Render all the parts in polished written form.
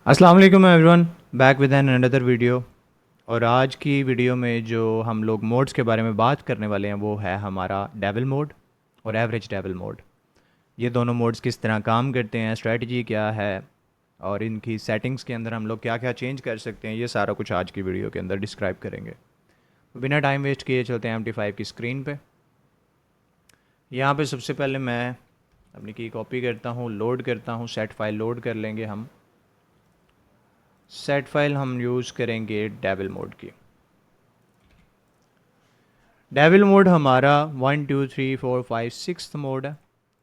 अस्सलाम वालेकुम everyone, back with an another video. और आज की वीडियो में जो हम लोग मोड्स के बारे में बात करने वाले हैं वो है हमारा डेविल मोड और एवरेज डेविल मोड। ये दोनों मोड्स किस तरह काम करते हैं, स्ट्रेटजी क्या है और इनकी सेटिंग्स के अंदर हम लोग क्या क्या चेंज कर सकते हैं, ये सारा कुछ आज की वीडियो के अंदर डिस्क्राइब करेंगे। तो बिना टाइम वेस्ट किए चलते हैं MT5 की स्क्रीन पे। यहाँ पे सबसे पहले मैं अपनी की कॉपी करता हूँ, लोड करता हूँ, सेट फाइल लोड कर लेंगे हम। सेट फाइल हम यूज़ करेंगे डेविल मोड की। डेविल मोड हमारा 1 2 3 4 5 6 मोड है।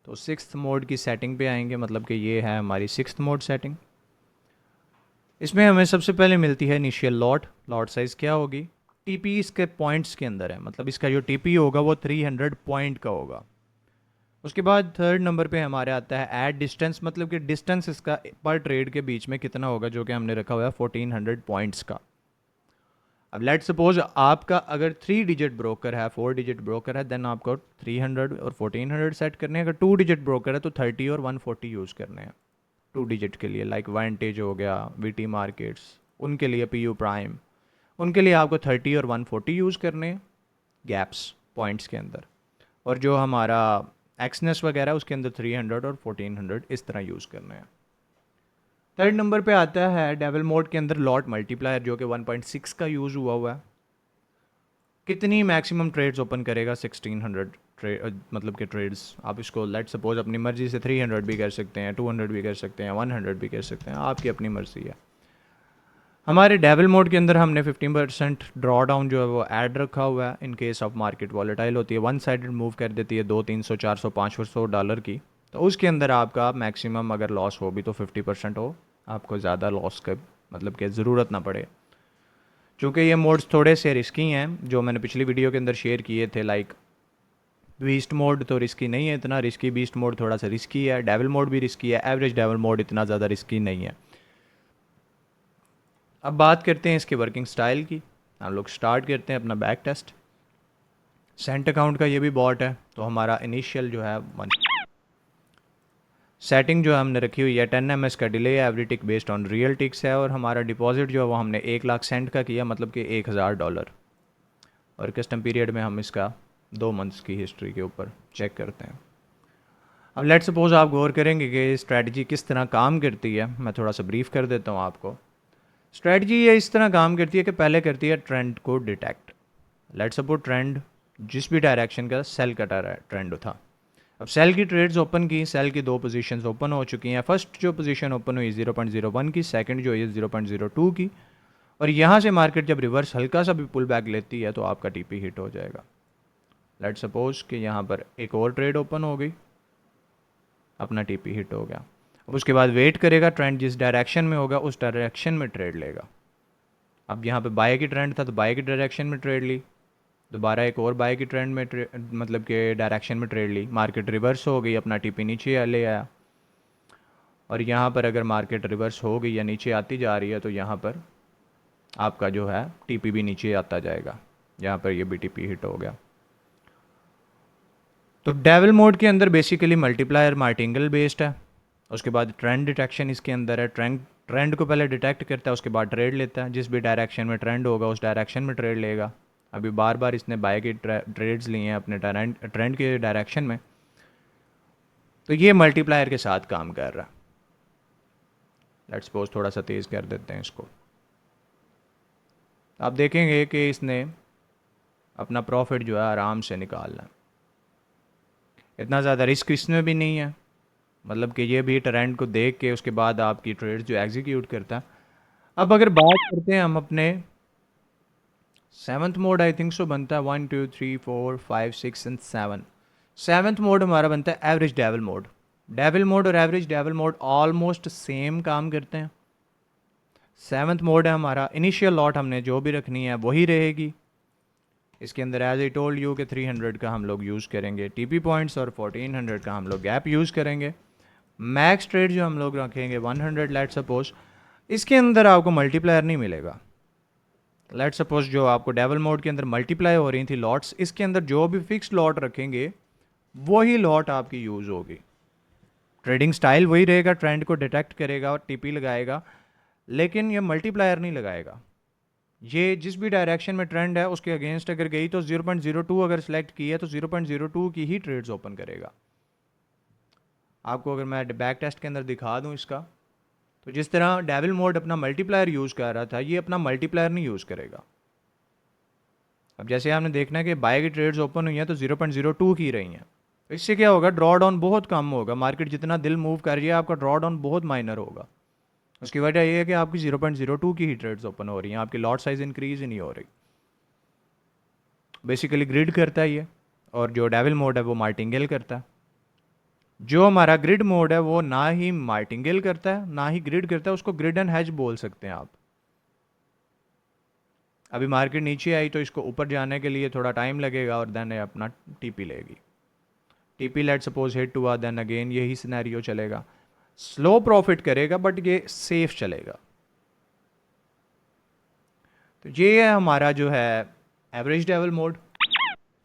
तो 6 मोड की सेटिंग पे आएंगे, मतलब कि ये है हमारी 6 मोड सेटिंग। इसमें हमें सबसे पहले मिलती है इनिशियल लॉट साइज़ क्या होगी। टीपी इसके पॉइंट्स के अंदर है, मतलब इसका जो टीपी होगा वो 300 पॉइंट का होगा। उसके बाद थर्ड नंबर पे हमारे आता है ऐड डिस्टेंस, मतलब कि डिस्टेंस इसका पर ट्रेड के बीच में कितना होगा, जो कि हमने रखा हुआ है 1400 पॉइंट्स का। अब लेट सपोज आपका अगर 3 डिजिट ब्रोकर है, 4 डिजिट ब्रोकर है, देन आपको 300 और 1400 सेट करने हैं। अगर 2 डिजिट ब्रोकर है तो 30 और 140 यूज़ करने हैं 2 डिजिट के लिए। लाइक वांटेज हो गया, वीटी मार्केट्स, उनके लिए पीयू प्राइम, उनके लिए आपको 30 और 140 यूज़ करने हैं गैप्स पॉइंट्स के अंदर। और जो हमारा एक्सनेस वगैरह उसके अंदर 300 और 1400 इस तरह यूज़ करने हैं। थर्ड नंबर पे आता है डेविल मोड के अंदर लॉट मल्टीप्लायर, जो कि 1.6 का यूज़ हुआ है। कितनी मैक्सिमम ट्रेड्स ओपन करेगा 1600 मतलब कि ट्रेड्स आप इसको लेट सपोज अपनी मर्ज़ी से 300 भी कर सकते हैं, 200 भी कर सकते हैं, 100 भी कर सकते हैं, आपकी अपनी मर्ज़ी है। हमारे डेविल मोड के अंदर हमने 15% ड्रॉ डाउन जो है वो ऐड रखा हुआ है। In case of market volatile होती है, वन साइडेड मूव कर देती है 200 300 400 500 डॉलर की, तो उसके अंदर आपका मैक्सिमम अगर लॉस हो भी तो 50% हो, आपको ज़्यादा लॉस का मतलब कि ज़रूरत ना पड़े। चूँकि ये मोड्स थोड़े से रिस्की हैं, जो मैंने पिछली वीडियो के अंदर शेयर किए थे, लाइक बीस्ट मोड तो रिस्की नहीं है इतना, रिस्की बीस्ट मोड थोड़ा सा रिस्की है, डेविल मोड भी रिस्की है, एवरेज डेविल मोड इतना ज़्यादा रिस्की नहीं है। अब बात करते हैं इसके वर्किंग स्टाइल की। हम लोग स्टार्ट करते हैं अपना बैक टेस्ट। सेंट अकाउंट का ये भी बॉट है, तो हमारा इनिशियल जो है सेटिंग जो हमने रखी हुई है 10 ms का डिले है, every tick based on real ticks है। और हमारा डिपॉजिट जो है वो हमने 1 लाख सेंट का किया, मतलब कि $1000। और कस्टम पीरियड में हम इसका 2 मंथ्स की हिस्ट्री के ऊपर चेक करते हैं। अब लेट सपोज आप गौर करेंगे कि स्ट्रैटेजी किस तरह काम करती है। मैं थोड़ा सा ब्रीफ कर देता हूँ आपको। स्ट्रैटेजी ये इस तरह काम करती है कि पहले करती है ट्रेंड को डिटेक्ट। लेट सपोज ट्रेंड जिस भी डायरेक्शन का सेल का ट्रेंड था। अब सेल की ट्रेड्स ओपन की, सेल की 2 पोजीशंस ओपन हो चुकी हैं। फर्स्ट जो पोजीशन ओपन हुई 0.01 की, सेकंड जो है 0.02 की। और यहाँ से मार्केट जब रिवर्स हल्का सा भी पुल बैक लेती है तो आपका टीपी हिट हो जाएगा। लेट सपोज कि यहाँ पर एक और ट्रेड ओपन हो गई, अपना टीपी हिट हो गया। अब उसके बाद वेट करेगा, ट्रेंड जिस डायरेक्शन में होगा उस डायरेक्शन में ट्रेड लेगा। अब यहाँ पे बाय की ट्रेंड था तो बाय की डायरेक्शन में ट्रेड ली, दोबारा एक और बाय की ट्रेंड में मतलब के डायरेक्शन में ट्रेड ली। मार्केट रिवर्स हो गई, अपना टीपी नीचे ले आया। और यहाँ पर अगर मार्केट रिवर्स हो गई या नीचे आती जा रही है तो यहाँ पर आपका जो है टीपी भी नीचे आता जाएगा। यहाँ पर ये भी टीपी हिट हो गया। तो डेविल मोड के अंदर बेसिकली मल्टीप्लायर मार्टिंगल बेस्ड है। उसके बाद ट्रेंड डिटेक्शन इसके अंदर है। ट्रेंड को पहले डिटेक्ट करता है, उसके बाद ट्रेड लेता है। जिस भी डायरेक्शन में ट्रेंड होगा उस डायरेक्शन में ट्रेड लेगा। अभी बार बार इसने बाय के ट्रेड्स लिए हैं अपने ट्रेंड के डायरेक्शन में, तो ये मल्टीप्लायर के साथ काम कर रहा है। लेट्स सपोज थोड़ा सा तेज़ कर देते हैं इसको। आप देखेंगे कि इसने अपना प्रॉफिट जो है आराम से निकालना है, इतना ज़्यादा रिस्क इसमें भी नहीं है। मतलब कि ये भी ट्रेंड को देख के उसके बाद आपकी ट्रेड्स जो एग्जीक्यूट करता है। अब अगर बात करते हैं हम अपने seventh mode, I think so बनता है 1 2 3 4 5 6 एंड 7। सेवन्थ मोड हमारा बनता है average devil mode. Devil mode और average devil mode almost same काम करते हैं। सेवन्थ मोड है हमारा, इनिशियल लॉट हमने जो भी रखनी है वही रहेगी। इसके अंदर एज आई टोल्ड यू कि 300 का हम लोग यूज़ करेंगे टीपी पॉइंट्स और 1400 का हम लोग गैप यूज़ करेंगे। मैक्स ट्रेड जो हम लोग रखेंगे 100 लेट सपोज। इसके अंदर आपको मल्टीप्लायर नहीं मिलेगा। लेट सपोज जो आपको डेवल मोड के अंदर मल्टीप्लाई हो रही थी लॉट्स, इसके अंदर जो भी फिक्स्ड लॉट रखेंगे वही लॉट आपकी यूज़ होगी। ट्रेडिंग स्टाइल वही रहेगा, ट्रेंड को डिटेक्ट करेगा और टीपी लगाएगा। लेकिन ये मल्टीप्लायर नहीं लगाएगा। ये जिस भी डायरेक्शन में ट्रेंड है उसके अगेंस्ट अगर गई तो 0.02 अगर सेलेक्ट की है तो 0.02 की ही ट्रेड्स ओपन करेगा। आपको अगर मैं बैक टेस्ट के अंदर दिखा दूं इसका, तो जिस तरह डेविल मोड अपना मल्टीप्लायर यूज़ कर रहा था, ये अपना मल्टीप्लायर नहीं यूज़ करेगा। अब जैसे आपने देखना है कि बाय की ट्रेड्स ओपन हुई हैं तो 0.02 की रही हैं, तो इससे क्या होगा, ड्रॉ डाउन बहुत कम होगा। मार्केट जितना दिल मूव कर रही है आपका ड्रॉ डाउन बहुत माइनर होगा। उसकी वजह यह है कि आपकी 0.02 की ही ट्रेड्स ओपन हो रही हैं, आपकी लॉट साइज इंक्रीज ही नहीं हो रही। बेसिकली ग्रिड करता है ये, और जो डेविल मोड है वो मार्टिंगेल करता है। जो हमारा ग्रिड मोड है वो ना ही मार्टिंगेल करता है ना ही ग्रिड करता है, उसको ग्रिड एंड हैच बोल सकते हैं आप। अभी मार्केट नीचे आई तो इसको ऊपर जाने के लिए थोड़ा टाइम लगेगा और देन अपना टीपी लेगी। टीपी लेट सपोज हिट हुआ, देन अगेन यही सिनेरियो चलेगा। स्लो प्रॉफिट करेगा बट ये सेफ चलेगा। तो ये है हमारा जो है एवरेज डेवल मोड,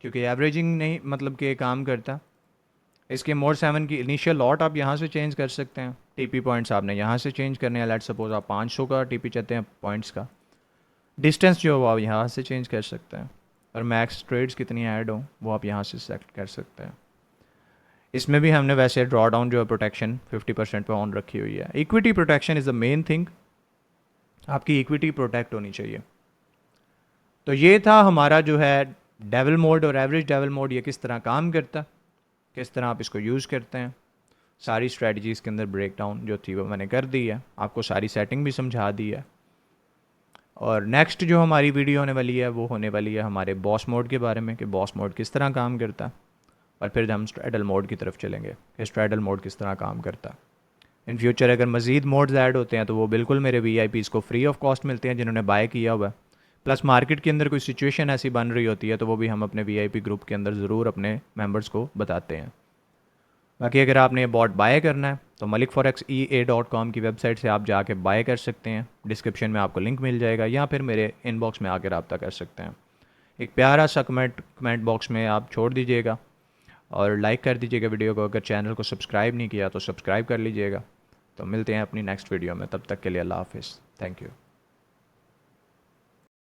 क्योंकि एवरेजिंग नहीं मतलब कि काम करता। इसके मोड 7 की इनिशियल लॉट आप यहाँ से चेंज कर सकते हैं। टीपी पॉइंट्स आपने यहाँ से चेंज करने हैं। लेट सपोज आप 500 का टीपी चाहते हैं पॉइंट्स का, डिस्टेंस जो है वो आप यहाँ से चेंज कर सकते हैं, और मैक्स ट्रेड्स कितनी ऐड हो वो आप यहाँ से सेलेक्ट कर सकते हैं। इसमें भी हमने वैसे ड्रॉ डाउन जो है प्रोटेक्शन 50% पे ऑन रखी हुई है। Equity protection is the main thing, आपकी इक्विटी प्रोटेक्ट होनी चाहिए। तो ये था हमारा जो है डेविल मोड और एवरेज डेविल मोड, ये किस तरह काम करता है, किस तरह आप इसको यूज़ करते हैं। सारी स्ट्रेटजीज़ के अंदर ब्रेक डाउन जो थी वो मैंने कर दी है, आपको सारी सेटिंग भी समझा दी है। और नेक्स्ट जो हमारी वीडियो होने वाली है वो होने वाली है हमारे बॉस मोड के बारे में, कि बॉस मोड किस तरह काम करता है। और फिर हम स्ट्रैडल मोड की तरफ चलेंगे कि स्ट्रैडल मोड किस तरह काम करता है। इन फ्यूचर अगर मज़ीद मोड्स ऐड होते हैं तो वो बिल्कुल मेरे VIPs को फ्री ऑफ कॉस्ट मिलते हैं जिन्होंने बाय किया हुआ है। प्लस मार्केट के अंदर कोई सिचुएशन ऐसी बन रही होती है तो वो भी हम अपने VIP ग्रुप के अंदर ज़रूर अपने मेंबर्स को बताते हैं। बाकी अगर आपने ये बॉट बाय करना है तो malikforexea.com की वेबसाइट से आप जाके बाय कर सकते हैं। डिस्क्रिप्शन में आपको लिंक मिल जाएगा, या फिर मेरे इनबॉक्स में आकर रब्ता कर सकते हैं। एक प्यारा सा कमेंट बॉक्स में आप छोड़ दीजिएगा, और लाइक कर दीजिएगा वीडियो को। अगर चैनल को सब्सक्राइब नहीं किया तो सब्सक्राइब कर लीजिएगा। तो मिलते हैं अपनी नेक्स्ट वीडियो में, तब तक के लिए अल्लाह हाफिज़। Thank you.